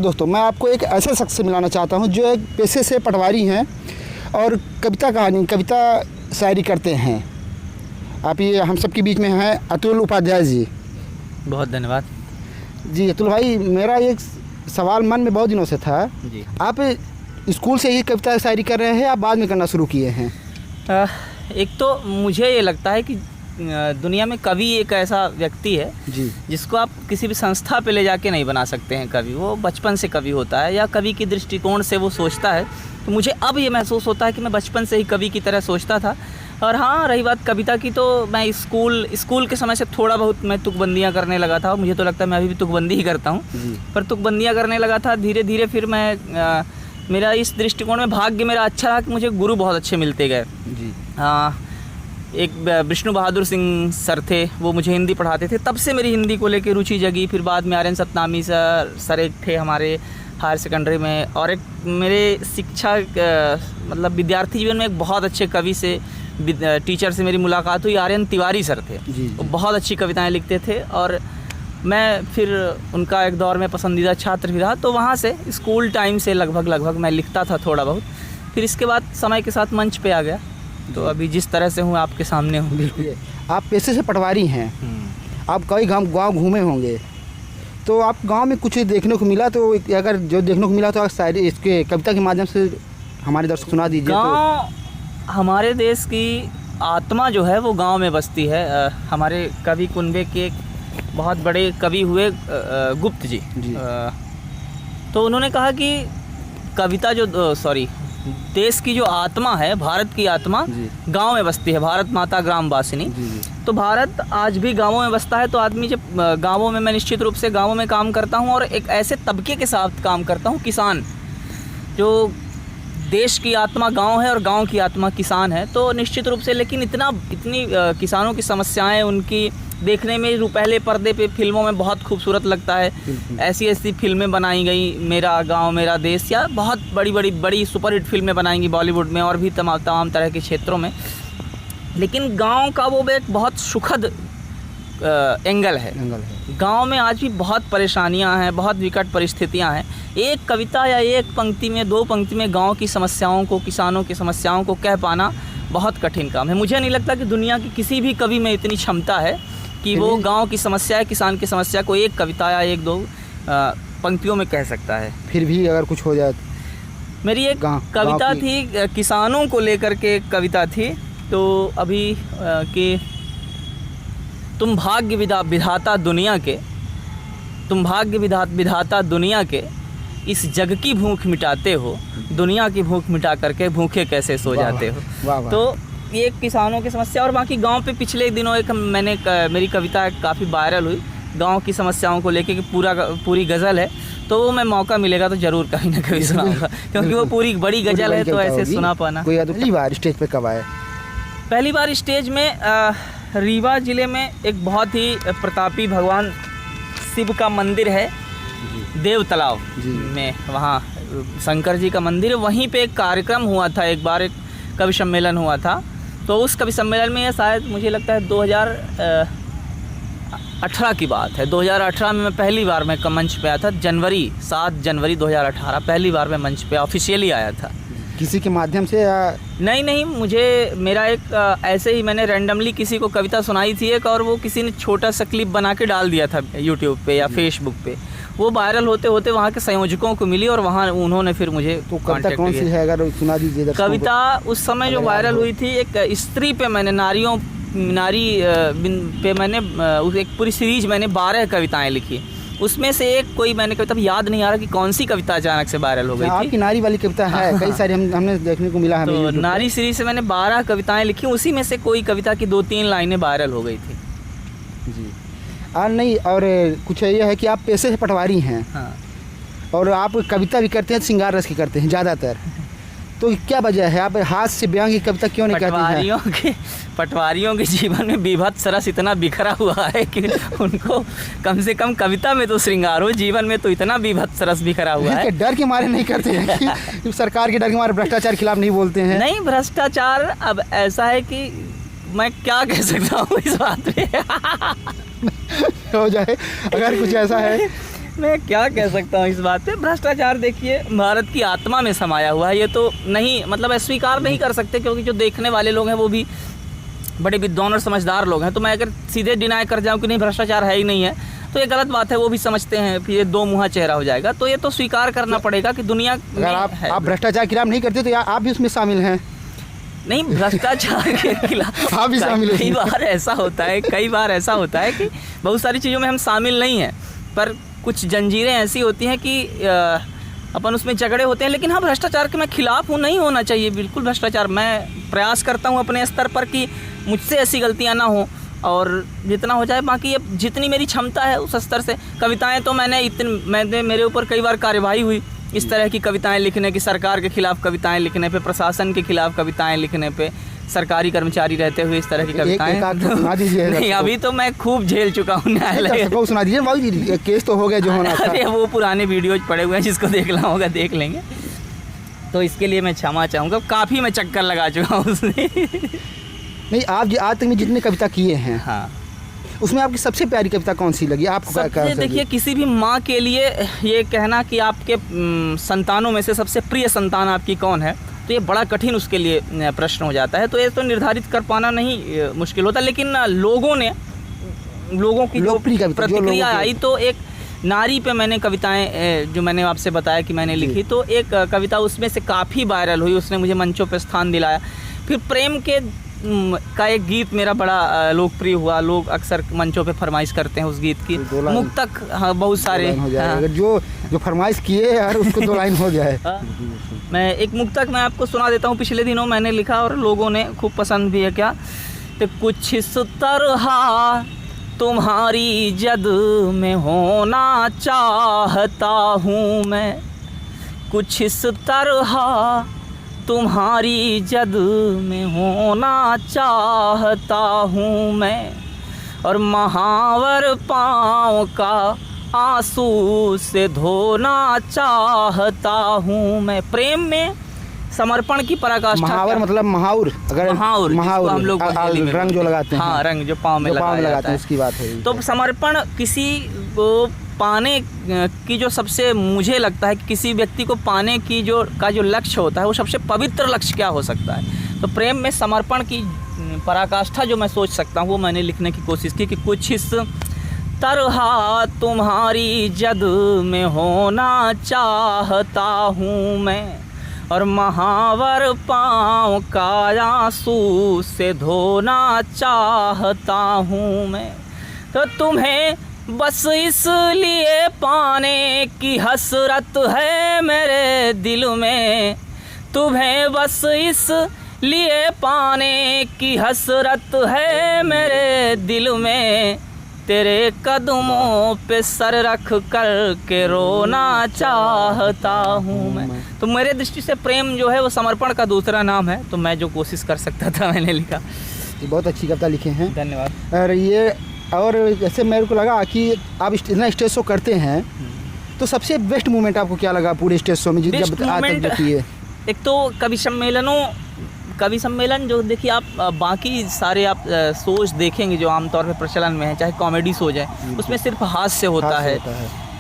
दोस्तों, मैं आपको एक ऐसे शख्स से मिलाना चाहता हूं जो एक पेशे से पटवारी हैं और कविता शायरी करते हैं। आप ये हम सबके बीच में हैं अतुल उपाध्याय जी। बहुत धन्यवाद जी। अतुल भाई, मेरा एक सवाल मन में बहुत दिनों से था जी। आप स्कूल से ही कविता शायरी कर रहे हैं या बाद में करना शुरू किए हैं? एक तो मुझे ये लगता है कि दुनिया में कवि एक ऐसा व्यक्ति है जी जिसको आप किसी भी संस्था पे ले जाके नहीं बना सकते हैं कवि। वो बचपन से कवि होता है या कवि की दृष्टिकोण से वो सोचता है। तो मुझे अब ये महसूस होता है कि मैं बचपन से ही कवि की तरह सोचता था। और हाँ, रही बात कविता की, तो मैं स्कूल के समय से थोड़ा बहुत मैं तुकबंदियाँ करने लगा था। मुझे तो लगता है मैं अभी भी तुकबंदी ही करता हूँ, पर तुकबंदियाँ करने लगा था। धीरे धीरे फिर मैं मेरा इस दृष्टिकोण में भाग्य मेरा अच्छा रहा कि मुझे गुरु बहुत अच्छे मिलते गए जी। एक विष्णु बहादुर सिंह सर थे, वो मुझे हिंदी पढ़ाते थे। तब से मेरी हिंदी को लेके रुचि जगी। फिर बाद में आर्यन सतनामी सर एक थे हमारे हायर सेकेंडरी में। और एक मेरे शिक्षा मतलब विद्यार्थी जीवन में एक बहुत अच्छे कवि से टीचर से मेरी मुलाकात हुई। आर्यन तिवारी सर थे जी। वो बहुत अच्छी कविताएं लिखते थे और मैं फिर उनका एक दौर में पसंदीदा छात्र भी रहा। तो वहाँ से स्कूल टाइम से लगभग मैं लिखता था थोड़ा बहुत। फिर इसके बाद समय के साथ मंच पे आ गया, तो अभी जिस तरह से हूँ आपके सामने हूँ। बिल्कुल। आप पेशे से पटवारी हैं, आप कई गांव घूमे होंगे, तो आप गांव में कुछ देखने को मिला? तो अगर जो देखने को मिला तो आप शायरी इसके कविता के माध्यम से हमारे दर्शक सुना दीजिए। गाँव हमारे देश की आत्मा जो है वो गांव में बसती है। हमारे कवि कुनबे के एक बहुत बड़े कवि हुए गुप्त जी। तो उन्होंने कहा कि कविता जो देश की जो आत्मा है, भारत की आत्मा गांव में बसती है। भारत माता ग्राम वासिनी। तो भारत आज भी गांवों में बसता है। तो आदमी जब गांवों में, मैं निश्चित रूप से गांवों में काम करता हूं और एक ऐसे तबके के साथ काम करता हूं, किसान, जो देश की आत्मा गांव है और गांव की आत्मा किसान है। तो निश्चित रूप से, लेकिन इतनी किसानों की समस्याएं उनकी देखने में पहले पर्दे पे फिल्मों में बहुत खूबसूरत लगता है। ऐसी फिल्में बनाई गई, मेरा गांव मेरा देश, या बहुत बड़ी सुपरहिट फिल्में बनाई गई बॉलीवुड में और भी तमाम तरह के क्षेत्रों में। लेकिन गांव का वो एक बहुत सुखद एंगल है। गांव में आज भी बहुत परेशानियां हैं, बहुत विकट परिस्थितियां हैं। एक कविता या एक पंक्ति में, दो पंक्ति में गांव की समस्याओं को, किसानों की समस्याओं को कह पाना बहुत कठिन काम है। मुझे नहीं लगता कि दुनिया की किसी भी कवि में इतनी क्षमता है कि वो गांव की समस्या, किसान की समस्या को एक कविता या एक दो पंक्तियों में कह सकता है। फिर भी अगर कुछ हो जाए। मेरी एक कविता थी, किसानों को लेकर के एक कविता थी। तो अभी कि तुम भाग्य विधाता दुनिया के इस जग की भूख मिटाते हो, दुनिया की भूख मिटा करके भूखे कैसे सो जाते हो। तो ये किसानों की समस्या। और बाकी गांव पे पिछले दिनों मेरी कविता काफ़ी वायरल हुई गांव की समस्याओं को लेके, कि पूरी गज़ल है। तो वो मैं मौका मिलेगा तो ज़रूर कहीं ना कहीं सुनाऊंगा, क्योंकि वो पूरी बड़ी गज़ल है, तो ऐसे सुना पाना। पहली बार स्टेज पे कब आए? पहली बार स्टेज में रीवा ज़िले में एक बहुत ही प्रतापी भगवान शिव का मंदिर है, देव तालाब में। वहाँ शंकर जी का मंदिर है। वहीं पे एक कार्यक्रम हुआ था, एक बार एक कवि सम्मेलन हुआ था। तो उस कवि सम्मेलन में, शायद मुझे लगता है 2018 की बात है। 2018 में मैं पहली बार मैं मंच पे आया था। 7 जनवरी 2018 पहली बार मैं मंच पे ऑफिशियली आया था। किसी के माध्यम से या? नहीं, मुझे मेरा एक ऐसे ही मैंने रैंडमली किसी को कविता सुनाई थी एक, और वो किसी ने छोटा सा क्लिप बना के डाल दिया था यूट्यूब पे या फेसबुक पे। वो वायरल होते होते वहाँ के संयोजकों को मिली और वहाँ उन्होंने फिर मुझे कविता कौन सी है, अगर सुना दीजिए। कविता उस समय जो वायरल हुई थी, एक स्त्री पे मैंने नारी पे मैंने एक पूरी सीरीज मैंने 12 कविताएं लिखी। उसमें से एक कोई मैंने कविता याद नहीं आ रहा कि कौन सी कविता अचानक से वायरल हो गई थी। आपकी नारी वाली कविता है, कई सारी हमने देखने को मिला है। तो नारी सीरीज से मैंने 12 कविताएं लिखी। उसी में से कोई कविता की 2-3 लाइनें वायरल हो गई थी जी। नहीं, और कुछ ये है कि आप पेशे से पटवारी हैं। हाँ। और आप कविता भी करते हैं, श्रृंगार रस की करते हैं ज़्यादातर। तो क्या वजह है, आप हाथ से बयां की कविता क्यों नहीं करते हैं? पटवारियों के जीवन में विभत्स रस इतना बिखरा हुआ है कि उनको कम से कम कविता में तो श्रृंगार हो, जीवन में तो इतना विभत्स रस बिखरा हुआ है। डर के मारे नहीं करते हैं कि सरकार के डर के मारे भ्रष्टाचार के खिलाफ नहीं बोलते हैं? नहीं, भ्रष्टाचार अब ऐसा है कि मैं क्या कह सकता हूँ इस बात पे हो जाए अगर कुछ ऐसा है मैं क्या कह सकता हूँ इस बात पे। भ्रष्टाचार देखिए भारत की आत्मा में समाया हुआ है, ये तो नहीं मतलब अस्वीकार नहीं कर सकते, क्योंकि जो देखने वाले लोग हैं वो भी बड़े विद्वान और समझदार लोग हैं। तो मैं अगर सीधे डिनाई कर जाऊँ कि नहीं भ्रष्टाचार है ही नहीं है तो ये गलत बात है, वो भी समझते हैं, फिर ये दो मुँहा चेहरा हो जाएगा। तो ये तो स्वीकार करना पड़ेगा कि दुनिया अगर आप भ्रष्टाचार के खिलाफ नहीं करते तो आप भी उसमें शामिल हैं। नहीं, भ्रष्टाचार के खिलाफ आप भी शामिल कई बार ऐसा होता है कि बहुत सारी चीज़ों में हम शामिल नहीं हैं, पर कुछ जंजीरें ऐसी होती हैं कि अपन उसमें झगड़े होते हैं। लेकिन हाँ, भ्रष्टाचार के मैं खिलाफ हूँ, नहीं होना चाहिए बिल्कुल भ्रष्टाचार। मैं प्रयास करता हूँ अपने स्तर पर कि मुझसे ऐसी गलतियाँ ना हो और जितना हो जाए, बाकी ये जितनी मेरी क्षमता है उस स्तर से। कविताएं तो मैंने मेरे ऊपर कई बार कार्यवाही हुई इस तरह की कविताएं लिखने की, सरकार के खिलाफ कविताएं लिखने पे, प्रशासन के खिलाफ कविताएं लिखने पे, सरकारी कर्मचारी रहते हुए इस तरह की कविताएं। नहीं, अभी तो मैं खूब झेल चुका हूँ न्यायालय। सुना दीजिए, केस तो हो गया जो होना था। अरे वो पुराने वीडियोज पड़े हुए हैं, जिसको देखना होगा देख लेंगे। तो इसके लिए मैं क्षमा चाहूँगा, काफ़ी मैं चक्कर लगा चुका हूँ उसमें। नहीं, आप आज तक में जितने कविता किए हैं, हाँ, उसमें आपकी सबसे प्यारी कविता कौन सी लगी आपको? सबसे देखिए, किसी भी माँ के लिए ये कहना कि आपके संतानों में से सबसे प्रिय संतान आपकी कौन है, तो ये बड़ा कठिन उसके लिए प्रश्न हो जाता है। तो ये तो निर्धारित कर पाना नहीं मुश्किल होता, लेकिन लोगों की जो प्रतिक्रिया आई, तो एक नारी पे मैंने कविताएं जो मैंने आपसे बताया कि मैंने लिखी, तो एक कविता उसमें से काफ़ी वायरल हुई, उसने मुझे मंचों पे स्थान दिलाया। फिर प्रेम के का एक गीत मेरा बड़ा लोकप्रिय हुआ, लोग अक्सर मंचों पे फरमाइश करते हैं उस गीत की। मुक्तक, हाँ, बहुत सारे अगर जो फरमाइश किए यार उसको 2 लाइन हो जाए। मैं एक मुक्तक मैं आपको सुना देता हूँ, पिछले दिनों मैंने लिखा और लोगों ने खूब पसंद भी है। क्या तो कुछ इस तरह तुम्हारी जद में होना चाहता हूँ मैं, कुछ इस तरह तुम्हारी जद में होना चाहता हूँ मैं, और महावर पाँव का आंसू से धोना चाहता हूँ मैं। प्रेम में समर्पण की पराकाष्ठा। महावर मतलब महाउर, अगर महाउर हम लोग रंग जो लगाते हैं, हाँ, रंग जो पाँव में लगाते हैं, उसकी बात है। तो समर्पण किसी को पाने की जो सबसे, मुझे लगता है कि किसी व्यक्ति को पाने की जो लक्ष्य होता है, वो सबसे पवित्र लक्ष्य क्या हो सकता है। तो प्रेम में समर्पण की पराकाष्ठा जो मैं सोच सकता हूँ, वो मैंने लिखने की कोशिश की कि कुछ इस तरह तुम्हारी जद में होना चाहता हूँ मैं, और महावर पाँव का आंसू से धोना चाहता हूँ मैं। तो तुम्हें बस इसलिए पाने की हसरत है मेरे दिल में, तुम्हें बस इसलिए पाने की हसरत है मेरे दिल में, तेरे कदमों पे सर रख कर के रोना चाहता हूँ मैं। तो मेरे दृष्टि से प्रेम जो है वो समर्पण का दूसरा नाम है। तो मैं जो कोशिश कर सकता था मैंने लिखा। बहुत अच्छी कविता लिखे हैं, धन्यवाद। और जैसे मेरे को लगा कि आप इतना स्टेज शो करते हैं, तो सबसे बेस्ट मोमेंट आपको क्या लगा पूरे स्टेज शो में जब आज तक किए? एक तो कवि सम्मेलन जो देखिए आप बाकी सारे आप शोज देखेंगे जो आमतौर पे प्रचलन में है, चाहे कॉमेडी शो है, उसमें सिर्फ हास्य होता है,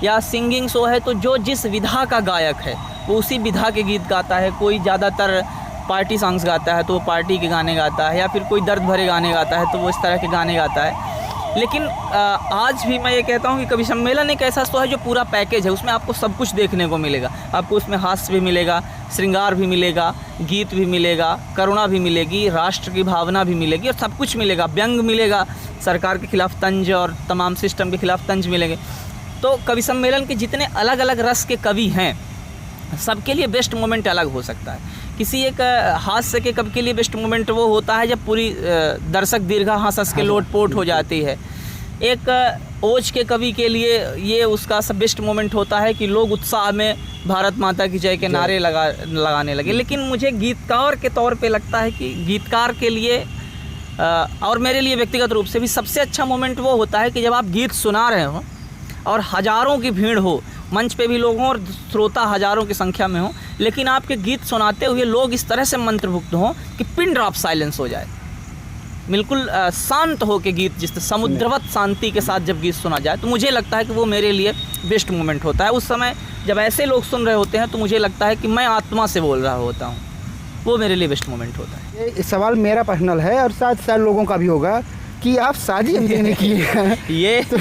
या सिंगिंग शो है तो जो जिस विधा का गायक है वो उसी विधा के गीत गाता है। कोई ज़्यादातर पार्टी सॉन्ग्स गाता है तो वो पार्टी के गाने गाता है, या फिर कोई दर्द भरे गाने गाता है तो वो इस तरह के गाने गाता है। लेकिन आज भी मैं ये कहता हूँ कि कवि सम्मेलन एक ऐसा शो है जो पूरा पैकेज है, उसमें आपको सब कुछ देखने को मिलेगा। आपको उसमें हास्य भी मिलेगा, श्रृंगार भी मिलेगा, गीत भी मिलेगा, करुणा भी मिलेगी, राष्ट्र की भावना भी मिलेगी, और सब कुछ मिलेगा। व्यंग मिलेगा, सरकार के खिलाफ तंज और तमाम सिस्टम के खिलाफ तंज मिलेंगे। तो कवि सम्मेलन के जितने अलग अलग रस के कवि हैं, सबके लिए बेस्ट मोमेंट अलग हो सकता है। किसी एक हास्य के कवि के लिए बेस्ट मोमेंट वो होता है जब पूरी दर्शक दीर्घा हंस के लोटपोट हो जाती है। एक ओज के कवि के लिए ये उसका सब बेस्ट मोमेंट होता है कि लोग उत्साह में भारत माता की जय के नारे लगाने लगे। लेकिन मुझे गीतकार के तौर पे लगता है कि गीतकार के लिए और मेरे लिए व्यक्तिगत रूप से भी सबसे अच्छा मोमेंट वो होता है कि जब आप गीत सुना रहे हो और हज़ारों की भीड़ हो, मंच पे भी लोग हों और श्रोता हज़ारों की संख्या में हो, लेकिन आपके गीत सुनाते हुए लोग इस तरह से मंत्रमुग्ध हों कि पिन ड्रॉप साइलेंस हो जाए। बिल्कुल शांत हो के गीत, जिस समुद्रवत शांति के साथ जब गीत सुना जाए, तो मुझे लगता है कि वो मेरे लिए बेस्ट मोमेंट होता है। उस समय जब ऐसे लोग सुन रहे होते हैं तो मुझे लगता है कि मैं आत्मा से बोल रहा होता हूँ, वो मेरे लिए बेस्ट मोमेंट होता है। ये सवाल मेरा पर्सनल है और साथ लोगों का भी होगा कि आप शादी अभी नहीं की है। ये तो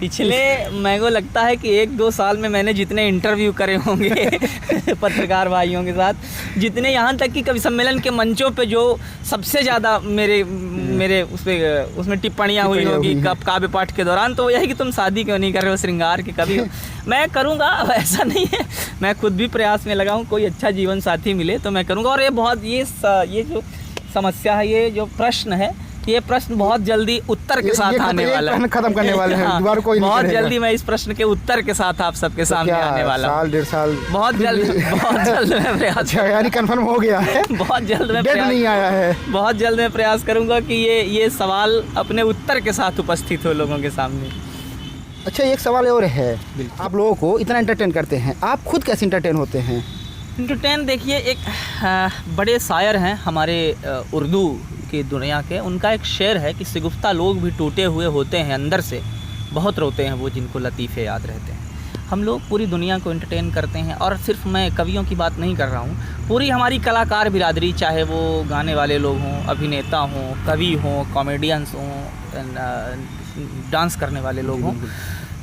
पिछले मेरे को लगता है कि 1-2 साल में मैंने जितने इंटरव्यू करे होंगे पत्रकार भाइयों के साथ, जितने यहाँ तक कि कवि सम्मेलन के मंचों पे जो सबसे ज़्यादा मेरे उसमें टिप्पणियाँ हुई होगी काव्य पाठ के दौरान, तो यही कि तुम शादी क्यों नहीं कर रहे हो, श्रृंगार के कवि हो। मैं करूँगा, ऐसा नहीं है, मैं खुद भी प्रयास में लगा हूँ, कोई अच्छा जीवन साथी मिले तो मैं करूँगा। और ये जो समस्या है, ये जो प्रश्न है, ये प्रश्न बहुत जल्दी उत्तर के साथ आने वाला है, खत्म करने वाले हैं। हाँ, दोबारा कोई नहीं बहुत करेगा। जल्दी मैं इस प्रश्न के उत्तर के साथ आप सबके सामने आने वाला हूँ। साल 1.5 साल बहुत जल्द मैं प्रयास अच्छा, यानी कंफर्म हो गया है। बहुत जल्द मैं डेट नहीं आया है। बहुत जल्द मैं प्रयास करूंगा कि ये सवाल अपने उत्तर के साथ उपस्थित हो लोगों के सामने। अच्छा, एक सवाल और है, आप लोगों को इतना एंटरटेन करते हैं, आप खुद कैसे एंटरटेन होते हैं? एंटरटेन देखिए, एक बड़े शायर हैं हमारे उर्दू की दुनिया के, उनका एक शेर है कि सिगुफ्ता लोग भी टूटे हुए होते हैं अंदर से, बहुत रोते हैं वो जिनको लतीफ़े याद रहते हैं। हम लोग पूरी दुनिया को एंटरटेन करते हैं, और सिर्फ मैं कवियों की बात नहीं कर रहा हूँ, पूरी हमारी कलाकार बिरादरी, चाहे वो गाने वाले लोग हों, अभिनेता हों, कवि हों, कॉमेडियंस हों, डांस करने वाले लोग हों,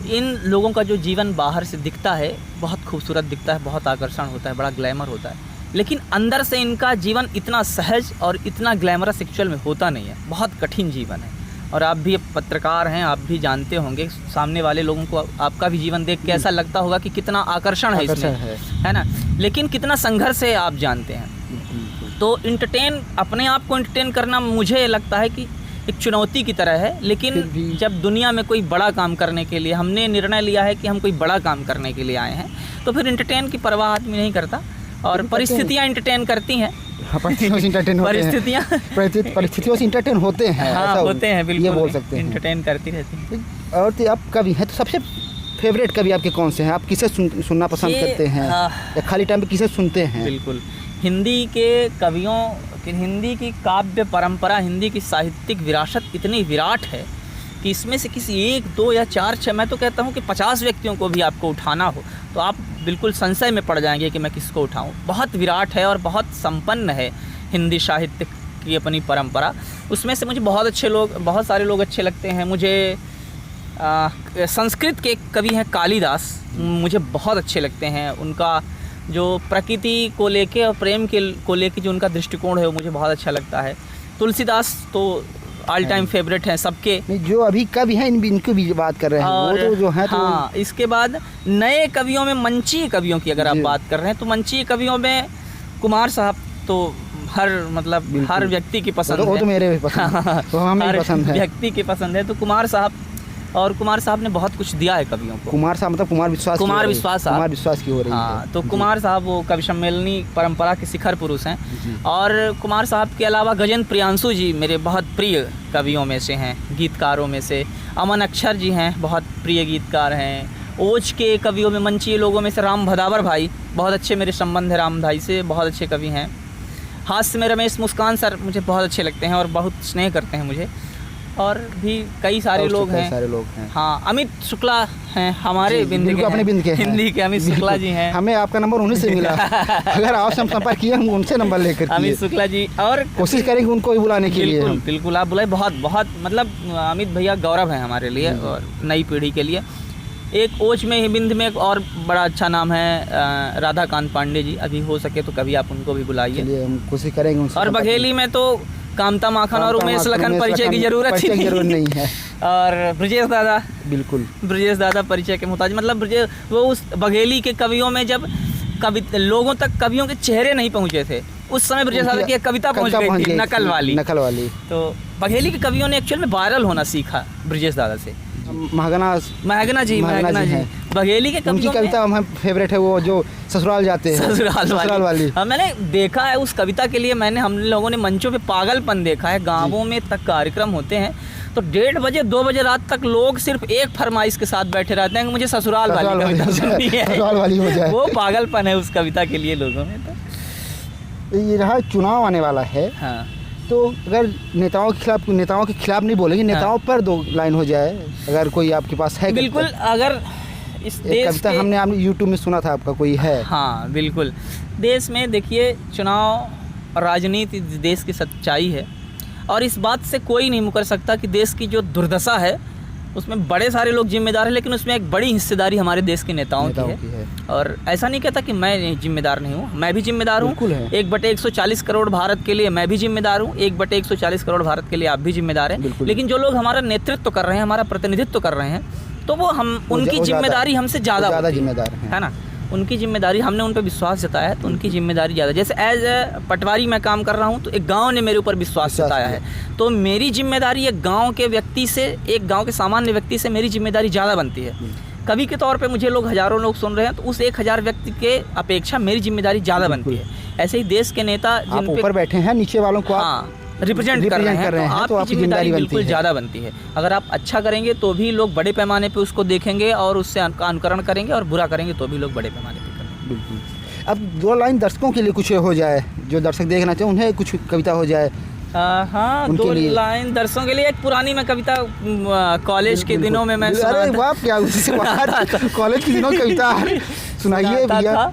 इन लोगों का जो जीवन बाहर से दिखता है बहुत खूबसूरत दिखता है, बहुत आकर्षण होता है, बड़ा ग्लैमर होता है, लेकिन अंदर से इनका जीवन इतना सहज और इतना ग्लैमरस एक्चुअल में होता नहीं है, बहुत कठिन जीवन है। और आप भी पत्रकार हैं, आप भी जानते होंगे, सामने वाले लोगों को आपका भी जीवन देख के ऐसा लगता होगा कि कितना आकर्षण है इसमें, है ना, लेकिन कितना संघर्ष है आप जानते हैं। तो एंटरटेन, अपने आप को एंटरटेन करना मुझे लगता है कि एक चुनौती की तरह है, लेकिन जब दुनिया में कोई बड़ा काम करने के लिए हमने निर्णय लिया है कि हम कोई बड़ा काम करने के लिए आए हैं, तो फिर एंटरटेन की परवाह आदमी नहीं करता, और परिस्थितियाँ एंटरटेन करती हैं। परिस्थितियों से एंटरटेन होते हैं। हाँ, होते हैं, बिल्कुल, ये बोल सकते हैं, एंटरटेन करती रहती हैं। और तो आप कवि हैं, तो सबसे फेवरेट कवि आपके कौन से हैं? आप किसे सुनना पसंद करते हैं, या खाली टाइम पे किसे सुनते हैं? बिल्कुल, हिंदी के कवियों, हिंदी की काव्य परंपरा, हिंदी की साहित्यिक विरासत इतनी विराट है कि इसमें से किसी 1, 2 या 4, 6, मैं तो कहता हूँ कि 50 व्यक्तियों को भी आपको उठाना हो तो आप बिल्कुल संशय में पड़ जाएंगे कि मैं किसको उठाऊँ। बहुत विराट है और बहुत संपन्न है हिंदी साहित्य की अपनी परंपरा। उसमें से मुझे बहुत सारे लोग अच्छे लगते हैं। मुझे संस्कृत के एक कवि हैं कालिदास, मुझे बहुत अच्छे लगते हैं। उनका जो प्रकृति को लेके और प्रेम को लेके जो उनका दृष्टिकोण है वो मुझे बहुत अच्छा लगता है। तुलसीदास तो ऑल टाइम फेवरेट हैं सबके। जो अभी कवि हैं इनको भी बात कर रहे हैं, वो तो जो है तो हाँ, इसके बाद नए कवियों में मंचीय कवियों की अगर आप बात कर रहे हैं तो मंचीय कवियों में कुमार साहब तो हर व्यक्ति की पसंद है। वो तो मेरे भी पसंद है, तो हमें भी पसंद है, व्यक्ति की पसंद है। तो कुमार साहब ने बहुत कुछ दिया है कवियों को। कुमार साहब मतलब कुमार विश्वास की हो रही है। हाँ, तो कुमार साहब वो कवि सम्मेलनी परंपरा के शिखर पुरुष हैं। और कुमार साहब के अलावा गजेंद्र प्रियांशु जी मेरे बहुत प्रिय कवियों में से हैं, गीतकारों में से। अमन अक्षर जी हैं, बहुत प्रिय गीतकार हैं। ओज के कवियों में, मंचीय लोगों में से राम भदावर भाई, बहुत अच्छे मेरे संबंध है राम भाई से, बहुत अच्छे कवि हैं। हास्य में रमेश मुस्कान सर मुझे बहुत अच्छे लगते हैं और बहुत स्नेह करते हैं मुझे। और भी कई सारे लोग हैं। हाँ, अमित शुक्ला हैं हमारे बिंद के हिंदी के अमित शुक्ला जी हैं। हमें आपका नंबर उन्हीं से मिला। अगर आपसे हम संपर्क किए हम उनसे नंबर लेकर अमित शुक्ला जी, और कोशिश करेंगे उनको भी बुलाने के लिए। बिल्कुल आप बुलाए। बहुत मतलब अमित भैया गौरव है हमारे लिए और नई पीढ़ी के लिए। एक ओज में ही बिंद में एक और बड़ा अच्छा नाम है राधाकांत पांडे जी। अभी हो सके तो कभी आप उनको भी बुलाइए, हम कोशिश करेंगे उनसे। और बघेली में तो कामता माखन और उमेश लखन परिचय की जरूरत नहीं है। और ब्रजेश दादा, बिल्कुल ब्रजेश दादा परिचय के मुताबिक, मतलब ब्रजेश वो उस बघेली के कवियों में जब लोगों तक कवियों के चेहरे नहीं पहुंचे थे उस समय ब्रजेश दादा की कविता पहुंच गई थी, नकल वाली। तो बघेली के कवियों ने एक्चुअल में वायरल होना सीखा ब्रजेश दादा से। महगना जी बघेली के उनकी कविता हमारी फेवरेट है, वो जो ससुराल जाते हैं, ससुराल वाली। हाँ, मैंने देखा है उस कविता के लिए। हम लोगों ने मंचों पे पागलपन देखा है। गांवों में तक कार्यक्रम होते हैं तो 1:30 बजे 2 बजे रात तक लोग सिर्फ एक फरमाइश के साथ बैठे रहते हैं कि मुझे ससुराल वाली कविता सुननी है। वो पागलपन है उस कविता के लिए लोगों में। तो ये रहा चुनाव आने वाला है। हाँ, तो अगर नेताओं के खिलाफ नहीं बोलेंगे, नेताओं पर 2 लाइन हो जाए, अगर कोई आपके पास है? बिल्कुल, अगर इस देश कविता हमने यूट्यूब में सुना था आपका, कोई है? हाँ बिल्कुल। देश में देखिए, चुनाव और राजनीति देश की सच्चाई है, और इस बात से कोई नहीं मुकर सकता कि देश की जो दुर्दशा है उसमें बड़े सारे लोग जिम्मेदार हैं, लेकिन उसमें एक बड़ी हिस्सेदारी हमारे देश के नेताओं की है। और ऐसा नहीं कहता कि मैं जिम्मेदार नहीं हूँ, मैं भी जिम्मेदार हूँ। 1/140 करोड़ भारत के लिए मैं भी जिम्मेदार हूँ, 1/140 करोड़ भारत के लिए आप भी जिम्मेदार हैं। लेकिन जो लोग हमारा नेतृत्व कर रहे हैं, हमारा प्रतिनिधित्व कर रहे हैं, तो वो उनकी जिम्मेदारी हमसे ज़्यादा जिम्मेदार है ना। उनकी जिम्मेदारी, हमने उन पर विश्वास जताया है तो उनकी जिम्मेदारी ज़्यादा। जैसे एज ए पटवारी मैं काम कर रहा हूँ, तो एक गांव ने मेरे ऊपर विश्वास जताया है, तो मेरी जिम्मेदारी एक गांव के व्यक्ति से, एक गांव के सामान्य व्यक्ति से मेरी जिम्मेदारी ज़्यादा बनती है। कवि के तौर पे मुझे लोग हज़ारों लोग सुन रहे हैं, तो उस 1000 व्यक्ति के अपेक्षा मेरी जिम्मेदारी ज़्यादा बनती है। ऐसे ही देश के नेता जिन ऊपर बैठे हैं, नीचे वालों को रिप्रेजेंट कर रहे हैं, तो आपकी जिम्मेदारी बिल्कुल ज़्यादा बनती है। अगर आप अच्छा करेंगे तो भी लोग बड़े पैमाने पे उसको देखेंगे और उससे अनुकरण करेंगे, और बुरा करेंगे तो भी लोग बड़े पैमाने पे करेंगे। बिल्कुल। अब 2 लाइन दर्शकों के लिए कुछ हो जाए, जो दर्शक देखना चाहें उन्हें कुछ कविता हो जाए। हाँ, 2 लाइन दर्शकों के लिए। एक पुरानी मैं कविता कॉलेज के दिनों में मैं सुना था। क्या कॉलेज के दिनों कविता सुनाइए भैया।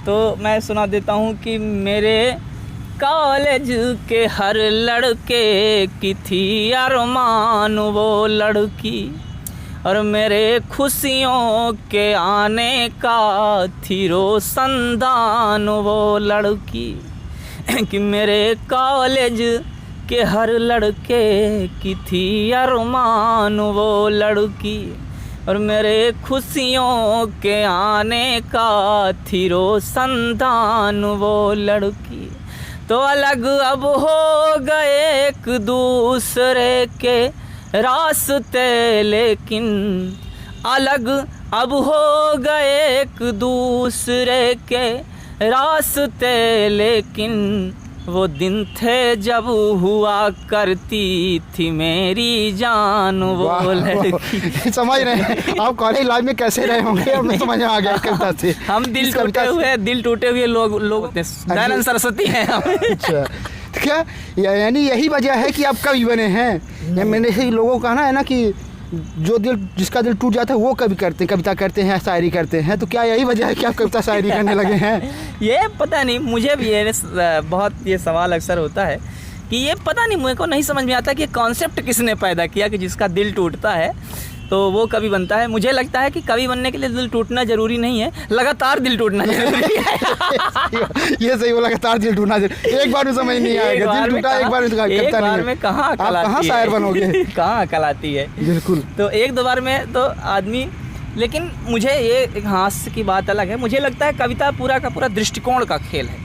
तो मैं सुना देता हूँ कि मेरे कॉलेज के हर लड़के की थी अरमान वो लड़की, और मेरे खुशियों के आने का थी रोशनदान वो लड़की। कि मेरे कॉलेज के हर लड़के की थी अरमान वो लड़की, और मेरे खुशियों के आने का थी रोशनदान वो लड़की। तो अलग अब हो गए एक दूसरे के रास्ते, लेकिन अलग अब हो गए एक दूसरे के रास्ते, लेकिन वो दिन थे जब हुआ करती थी मेरी जान वो लड़की। समझ रहे हैं आप कॉलेज लाइफ में कैसे रहे होंगे, हमें समझ में आ गया कविता से। हम दिल टूटे हुए लोग दयानंद सरस्वती हैं हम। अच्छा, तो क्या यानी यही वजह है कि आप कवि बने हैं? मैंने से लोगों का कहना है ना कि जिसका दिल टूट जाता है वो कविता करते हैं, शायरी करते हैं, तो क्या यही वजह है कि आप कविता शायरी करने लगे हैं? ये पता नहीं, मुझे भी बहुत ये सवाल अक्सर होता है कि ये पता नहीं, मुझे को नहीं समझ में आता कि कॉन्सेप्ट किसने पैदा किया कि जिसका दिल टूटता है तो वो कवि बनता है। मुझे लगता है कि कवि बनने के लिए दिल टूटना जरूरी नहीं है, लगातार दिल टूटना जरूरी है। ये सही, वो लगातार दिल टूटना जरूरी। एक बार में समझ नहीं आएगा, दिल टूटा एक बार में कहाँ शायर बनोगे, कहाँ अकल आती है। बिल्कुल। तो 1-2 बार में तो आदमी, लेकिन मुझे ये एक हास्य की बात अलग है। मुझे लगता है कविता पूरा का पूरा दृष्टिकोण का खेल है।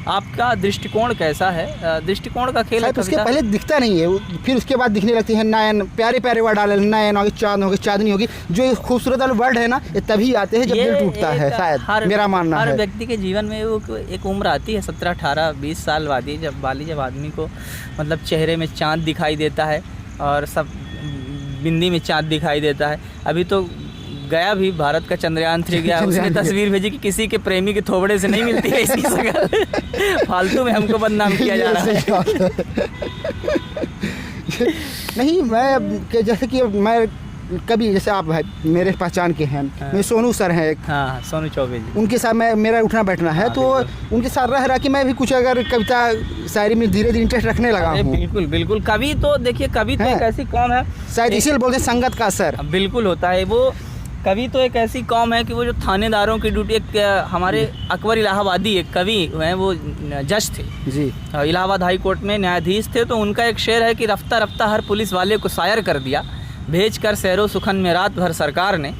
आपका दृष्टिकोण कैसा है? दृष्टिकोण का खेल है। उसके पहले दिखता नहीं है, फिर उसके बाद दिखने लगती है नयन, प्यारे प्यारे वर्ड डाले, नयन होगी, चांद होगी, चांदनी होगी। जो खूबसूरत वाले वर्ड है ना, ये तभी आते हैं जब दिल टूटता है, शायद मेरा मानना है। हर व्यक्ति के जीवन में वो एक उम्र आती है 17, 18, 20 साल वाली, जब आदमी को मतलब चेहरे में चाँद दिखाई देता है और सब बिंदी में चाँद दिखाई देता है। अभी तो गया भी, भारत का चंद्रयान 3 गया, उसने तस्वीर भेजी कि किसी के प्रेमी के थोबड़े से नहीं मिलती है इसकी शक्ल। फालतू में हमको बदनाम किया जा रहा है। नहीं, मैं जैसे कि मैं कभी, जैसे आप मेरे पहचान के हैं, मेरे सोनू सर हैं एक, हाँ सोनू चौबे जी, उनके साथ मेरा उठना बैठना है। तो उनके साथ रह कि मैं भी कुछ अगर कविता शायरी में धीरे धीरे इंटरेस्ट रखने लगा हूँ। बिल्कुल बिल्कुल। कवि तो देखिए, कवि तो एक ऐसी कौम है, शायद इसीलिए बोलते हैं संगत का असर। बिल्कुल होता है। वो कवि तो एक ऐसी कौम है कि वो जो थानेदारों की ड्यूटी, एक हमारे अकबर इलाहाबादी एक कवि हैं, वो जज थे जी, इलाहाबाद हाई कोर्ट में न्यायाधीश थे। तो उनका एक शेर है कि रफ्ता रफ्ता हर पुलिस वाले को शायर कर दिया, भेज कर सैरो सुखन में रात भर सरकार ने,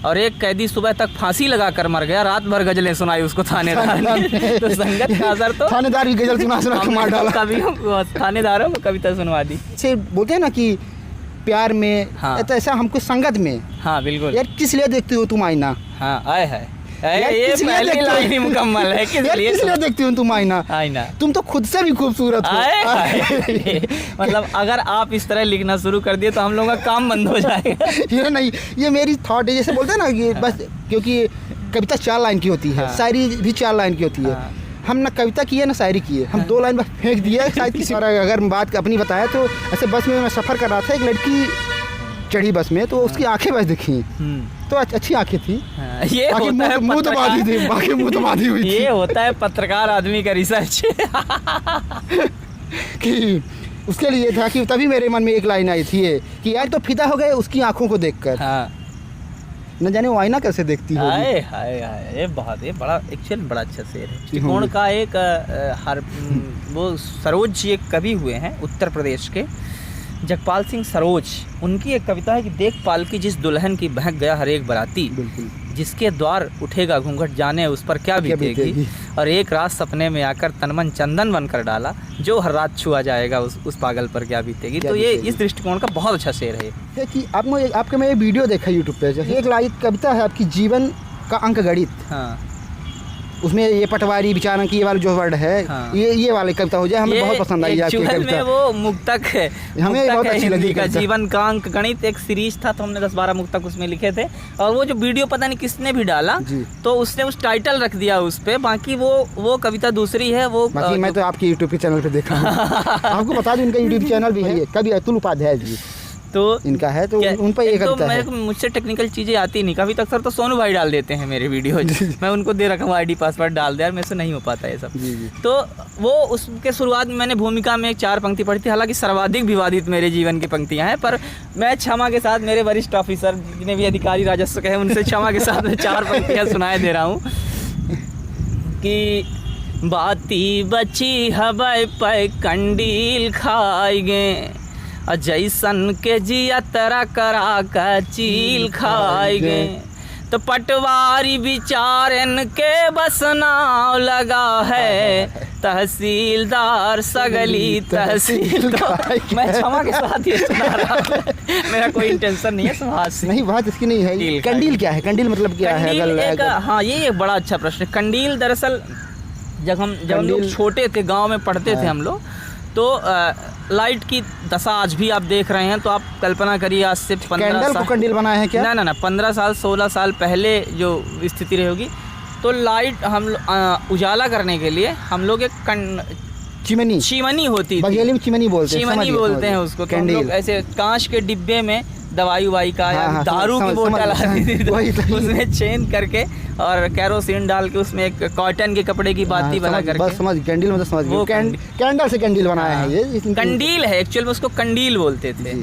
और एक कैदी सुबह तक फांसी लगा कर मर गया, रात भर गजलें सुनाई उसको थानेदार ने। तो संगत का असर तो थानेदार की गजल सुना के मार डाला। कवियों को, थानेदारों को कविता सुनवा दी। से बोलते हैं ना कि प्यार में, हाँ, तो ऐसा हमको संगत में। हाँ बिल्कुल। यार किस लिए देखती हो तुम आईना? हाँ आए है, ये पहली लाइन ही मुकम्मल है। किस लिए देखती हो तुम आईना? आईना, तुम तो खुद से भी खूबसूरत हो। मतलब अगर आप इस तरह लिखना शुरू कर दिए तो हम लोगों का काम बंद हो जाएगा। ये नहीं, ये मेरी थॉट है। जैसे बोलते हैं ना कि बस, क्योंकि कविता 4 लाइन की होती है, शायरी भी 4 लाइन की होती है। हम ना कविता की है ना शायरी की है, हम 2 लाइन बस फेंक दिया शायद किसी और अगर बात अपनी बताया तो ऐसे बस में मैं सफ़र कर रहा था, एक लड़की चढ़ी बस में तो उसकी आंखें बस दिखी तो अच्छी आंखें थी। ये होता है मुंह तो बांधी थी, बाकी मुंह तो बांधी हुई थी। ये होता है पत्रकार आदमी का रिसर्च कि उसके लिए था कि तभी मेरे मन में एक लाइन आई थी ये कि यार तो फिदा हो गए उसकी आंखों को देखकर। हाँ, न जाने वो आईना कैसे देखती है। हाय हाय हाय, ये बहुत ये बड़ा एक्चुअल बड़ा अच्छा शेर है। दृष्टिकोण का एक वो सरोज जी एक कवि हुए हैं उत्तर प्रदेश के, जगपाल सिंह सरोज, उनकी एक कविता है कि देख पालकी जिस दुल्हन की बहक गया हर एक बराती, बिल्कुल जिसके द्वार उठेगा घूंघट जाने उस पर क्या बीतेगी, और एक रात सपने में आकर तनमन चंदन बन कर डाला, जो हर रात छुआ जाएगा उस पागल पर क्या बीतेगी। तो ये इस दृष्टिकोण का बहुत अच्छा शेर है कि आपके मैं ये वीडियो देखा यूट्यूब पे, एक लाइक कविता है आपकी जीवन का अंक गणित। हाँ, उसमें ये पटवारी विचारक ये वाला जो वर्ड है, हाँ। ये वाली कविता हो जाए, हमें बहुत पसंद आई आपकी कविता। में वो मुक्तक है, हमें बहुत अच्छी लगी का जीवन का अंक गणित एक सीरीज था, तो हमने 10-12 मुक्तक उसमें लिखे थे, और वो जो वीडियो पता नहीं किसने भी डाला तो उसने उस टाइटल रख दिया उस पे, बाकी वो कविता दूसरी है। वो बाकी मैं तो आपके यूट्यूब के चैनल पे देखा हूँ। आपको बता दूं इनका यूट्यूब चैनल भी है, कवि अतुल उपाध्याय जी तो इनका है, तो उन पर ये कविता है। मुझसे टेक्निकल चीज़ें आती नहीं, कभी अक्सर तो सोनू भाई डाल देते हैं मेरे वीडियो मैं उनको दे रखा हूँ आईडी पासवर्ड डाल दे, यार मेरे से नहीं हो पाता ये सब। तो वो उसके शुरुआत में मैंने भूमिका में 4 पंक्ति पढ़ी थी, हालांकि सर्वाधिक विवादित मेरे जीवन की पंक्तियाँ हैं, पर मैं क्षमा के साथ मेरे वरिष्ठ ऑफिसर जितने भी अधिकारी राजस्व के हैं उनसे क्षमा के साथ मैं 4 पंक्तियाँ सुनाए दे रहा हूँ कि बाती बची हवाई पे कंडील खाएंगे, जैसन के जिया तरा करा का चील खाएंगे, तो पटवारी बिचारन के बसनाव लगा है, तहसीलदार सगली तहसीलदार। मैं क्षमा के साथ ये सुना रहा हूं, मेरा कोई इंटेंशन नहीं है सुभाष से। नहीं, बात इसकी नहीं है। कंडील क्या है? कंडील मतलब क्या है? हाँ, ये एक बड़ा अच्छा प्रश्न है। कंडील दरअसल जब हम लोग छोटे थे, गांव में पढ़ते थे हम लोग, तो लाइट की दशा आज भी आप देख रहे हैं, तो आप कल्पना करिए आज से 15 साल कंडील बनाया है क्या? ना 15 साल 16 साल पहले जो स्थिति रही होगी, तो लाइट हम उजाला करने के लिए हम लोग एक चिमनी होती थी, बघेली में चिमनी बोलते हैं उसको। तो हम लोग ऐसे कांच के डिब्बे में दवाई उवाई का या दारू की बोतल आती थी, उसमें चेन करके और कैरोसिन डाल के उसमें एक कॉटन के कपड़े की बाती बना करके, बस समझ कैंडल मतलब समझ, वो कैंडल से कैंडल बनाया है। ये कंडील है एक्चुअल में, उसको कंडील बोलते थे।